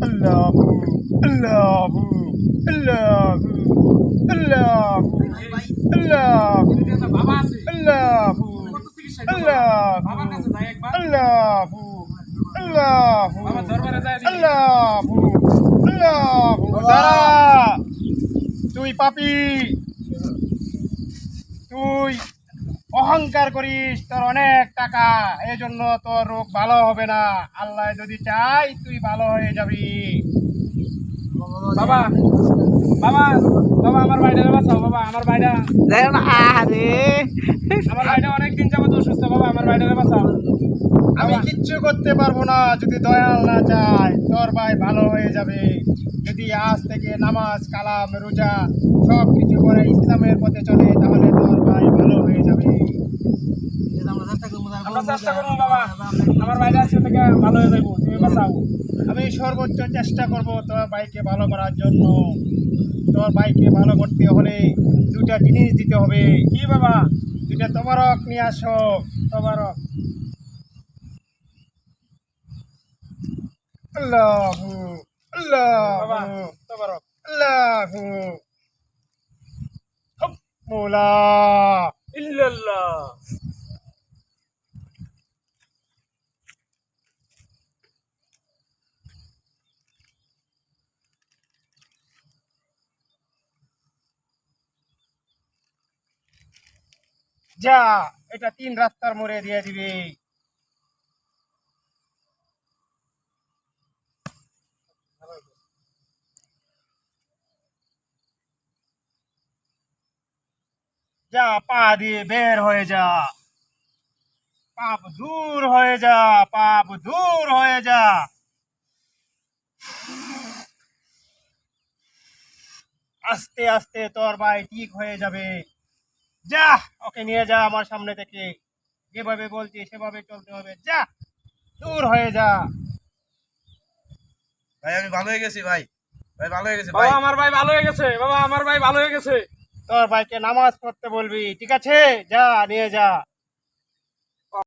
আল্লাহু আল্লাহু আল্লাহু আল্লাহু আল্লাহু বাবা আছে আল্লাহু কত চিকিৎসা আল্লাহু বাবার কাছে যাই একবার আল্লাহু আল্লাহু বাবা দরবারে যায় আল্লাহু আল্লাহু দাঁড়া তুই পাপী তুই অহংকার করিস তোর অনেক টাকা এই জন্য তোর রোগ ভালো হবে না আল্লাহ যদি চাই তুই ভালো হয়ে যাবি বাবা বাবা বাবা আমার ভাইটা বাঁচাও বাবা আমার ভাইটা অনেক দিন যাবত অসুস্থ বাবা আমার ভাইটা বাঁচাও আমি কিচ্ছু করতে পারবো না যদি দয়াল না চায় তোর ভাই ভালো হয়ে যাবে যদি আজ থেকে নামাজ কালাম রোজা সব কিছু করে ইসলামের পথে চলে তাহলে তোর ভাই ভালো হয়ে যাবে আমরা চেষ্টা করবো বাবা আমার ভাইটা আজকে থেকে ভালো হয়ে যাবো তুমি বাঁচাও আমি সর্বোচ্চ চেষ্টা করব তোর ভাইকে ভালো করার জন্য তোর ভাইকে ভালো করতে হলে দুটা জিনিস দিতে হবে কি বাবা দুটা তবারক নিয়ে আসো তবারক আল্লাহু বাবা আল্লাহু তবারক আল্লাহু মৌলা ইল্লাল্লাহ যা এটা 3 রাস্তার মোড়ে দিয়ে দিবি যা পা দিয়ে বের হয়ে যা পাপ দূর হয়ে যা পাপ দূর হয়ে যা আস্তে আস্তে তোর ভাই ঠিক হয়ে যাবে যা ওকে নিয়ে যা আমার সামনে থেকে যেভাবে বলছি সেভাবে চলতে হবে যা দূর হয়ে যা ভাই আমি ভালো হয়ে গেছি ভাই ভাই ভালো হয়ে গেছে বাবা ভাই আমার ভাই ভালো হয়ে গেছে বাবা আমার ভাই ভালো হয়ে গেছে তোর ভাইকে নামাজ পড়তে বলবি ঠিক আছে যা নিয়ে যা